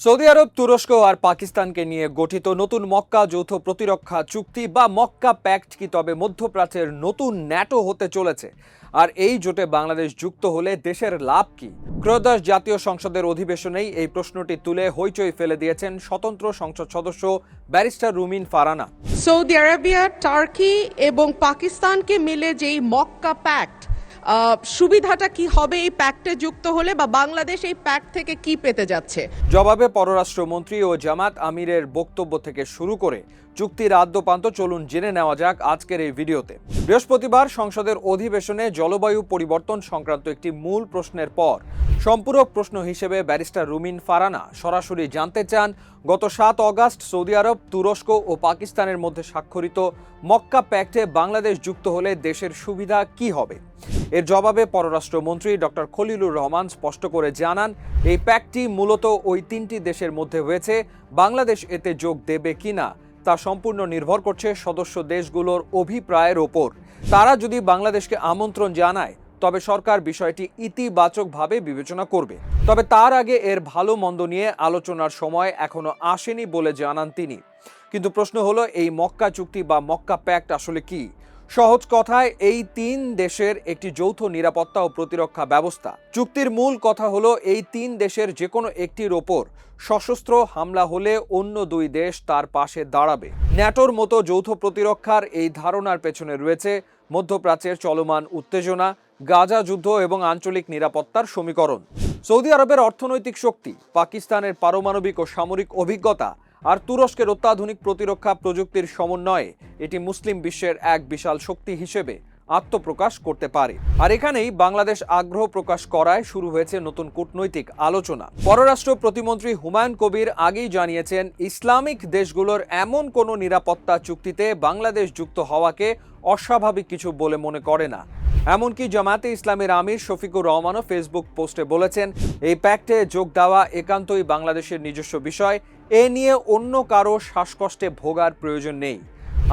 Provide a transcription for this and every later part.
Saudi আরব, তুরস্ক আর পাকিস্তানকে নিয়ে গঠিত নতুন মক্কা যৌথ প্রতিরক্ষা চুক্তি বা মক্কা প্যাক্ট কি তবে মধ্যপ্রাচ্যের নতুন ন্যাটো হতে চলেছে? আর এই জোটে বাংলাদেশ যুক্ত হলে দেশের লাভ কি? ত্রয়োদশ জাতীয় সংসদের অধিবেশনেই এই প্রশ্নটি তুলে হইচই ফেলে দিয়েছেন স্বতন্ত্র সংসদ সদস্য ব্যারিস্টার রুমিন ফারানা। সৌদি আরবিয়া, টার্কি এবং পাকিস্তানকে মিলে যেই মক্কা প্যাক্ট, সুবিধাটা কি হবে এই প্যাক্টে যুক্ত হলে, বা বাংলাদেশ এই প্যাক্ট থেকে কি পেতে যাচ্ছে? জবাবে পররাষ্ট্রমন্ত্রী ও জামাত আমিরের বক্তব্য থেকে শুরু করে চুক্তির আদ্যপান্ত চলুন জেনে নেওয়া যাক আজকের এই ভিডিওতে। বৃহস্পতিবার সংসদের অধিবেশনে জলবায়ু পরিবর্তন সংক্রান্ত একটি মূল প্রশ্নের পর সম্পূরক প্রশ্ন হিসেবে ব্যারিস্টার রুমিন ফারানা সরাসরি জানতে চান, গত 7 অগাস্ট সৌদি আরব, তুরস্ক ও পাকিস্তানের মধ্যে স্বাক্ষরিত মক্কা প্যাক্টে বাংলাদেশ যুক্ত হলে দেশের সুবিধা কি হবে। এর জবাবে পররাষ্ট্রমন্ত্রী ডক্টর খলিলুর রহমান স্পষ্ট করে জানান, এই প্যাক্টটি মূলত ওই 3টি দেশের মধ্যে হয়েছে। বাংলাদেশ এতে যোগ দেবে কিনা তা সম্পূর্ণ নির্ভর করছে সদস্য দেশগুলোর অভিপ্রায়ের ওপর। তারা যদি বাংলাদেশকে আমন্ত্রণ জানায় তবে সরকার বিষয়টি ইতিবাচকভাবে বিবেচনা করবে। তবে তার আগে এর ভালো মন্দ নিয়ে আলোচনার সময় এখনো আসেনি বলে জানান তিনি। কিন্তু প্রশ্ন হলো, এই মক্কা চুক্তি বা মক্কা প্যাক্ট আসলে কি? সহজ কথায়, এই 3 দেশের একটি যৌথ নিরাপত্তা ও প্রতিরক্ষা ব্যবস্থা। চুক্তির মূল কথা হলো, এই 3 দেশের যে কোনো একটির ওপর সশস্ত্র হামলা হলে অন্য 2 দেশ তার পাশে দাঁড়াবে। ন্যাটোর মতো যৌথ প্রতিরক্ষার এই ধারণার পেছনে রয়েছে মধ্যপ্রাচ্যের চলমান উত্তেজনা, গাজা যুদ্ধ এবং আঞ্চলিক নিরাপত্তার সমীকরণ। সৌদি আরবের অর্থনৈতিক শক্তি, পাকিস্তানের পারমাণবিক ও সামরিক অভিজ্ঞতা আর তুরস্কের অত্যাধুনিক প্রতিরক্ষা প্রযুক্তির সমন্বয়ে এটি মুসলিম বিশ্বের এক বিশাল শক্তি হিসেবে আত্মপ্রকাশ করতে পারে। আর এখানেই বাংলাদেশ আগ্রহ প্রকাশ করায় শুরু হয়েছে নতুন কূটনৈতিক আলোচনা। পররাষ্ট্র প্রতিমন্ত্রী হুমায়ুন কবির আগেই জানিয়েছেন, ইসলামিক দেশগুলোর এমন কোনো নিরাপত্তা চুক্তিতে বাংলাদেশ যুক্ত হওয়াকে অস্বাভাবিক কিছু বলে মনে করে না। এমনকি জামায়াতে ইসলামের আমির শফিকুর রহমানও ফেসবুক পোস্টে বলেছেন, এই প্যাক্টে যোগ দেওয়া একান্তই বাংলাদেশের নিজস্ব বিষয়, এ নিয়ে অন্য কারো শ্বাসকষ্টে ভোগার প্রয়োজন নেই।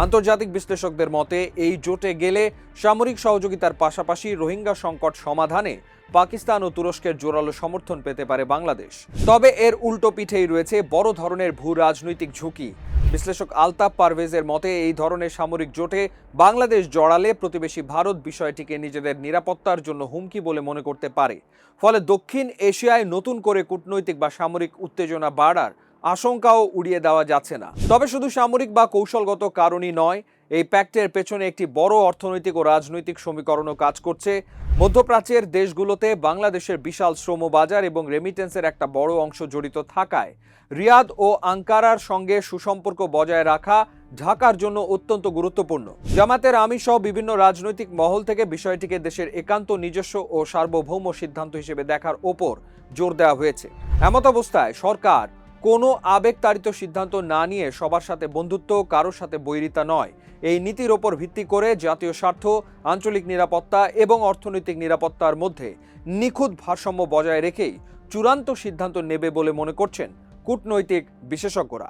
আন্তর্জাতিক বিশ্লেষকদের মতে, এই জোটে গেলে সামরিক সহযোগিতার পাশাপাশি রোহিঙ্গা সংকট সমাধানে পাকিস্তান ও তুরস্কের জোরালো সমর্থন পেতে পারে বাংলাদেশ। তবে এর উল্টো পিঠেই রয়েছে বড় ধরনের ভূ রাজনৈতিক ঝুঁকি। বিশ্লেষক আলতাফ পারভেজের মতে, এই ধরনের সামরিক জোটে বাংলাদেশ জড়ালে প্রতিবেশী ভারত বিষয়টিকে নিজেদের নিরাপত্তার জন্য হুমকি বলে মনে করতে পারে। ফলে দক্ষিণ এশিয়ায় নতুন করে কূটনৈতিক বা সামরিক উত্তেজনা বাড়ার আশঙ্কাও উড়িয়ে দেওয়া যাচ্ছে না। তবে শুধু সামরিক বা কৌশলগত কারণই নয়, এই প্যাক্টের পেছনে একটি বড় অর্থনৈতিক ও রাজনৈতিক সমীকরণও কাজ করছে। মধ্যপ্রাচ্যের দেশগুলোতে বাংলাদেশের বিশাল শ্রমবাজার এবং রেমিটেন্সের একটা বড় অংশ জড়িত থাকায় রিয়াদ ও আঙ্কারার সঙ্গে সুসম্পর্ক বজায় রাখা ঢাকার জন্য অত্যন্ত গুরুত্বপূর্ণ। জামাতের আমির সহ বিভিন্ন রাজনৈতিক মহল থেকে বিষয়টিকে দেশের একান্ত নিজস্ব ও সার্বভৌম সিদ্ধান্ত হিসেবে দেখার ওপর জোর দেওয়া হয়েছে। এমত অবস্থায় সরকার কোনো আবেগতাড়িত সিদ্ধান্ত না নিয়ে সবার সাথে বন্ধুত্ব, কারোর সাথে বৈরিতা নয়, এই নীতির ওপর ভিত্তি করে জাতীয় স্বার্থ, আঞ্চলিক নিরাপত্তা এবং অর্থনৈতিক নিরাপত্তার মধ্যে নিখুঁত ভারসাম্য বজায় রেখেই চূড়ান্ত সিদ্ধান্ত নেবে বলে মনে করছেন কূটনৈতিক বিশেষজ্ঞরা।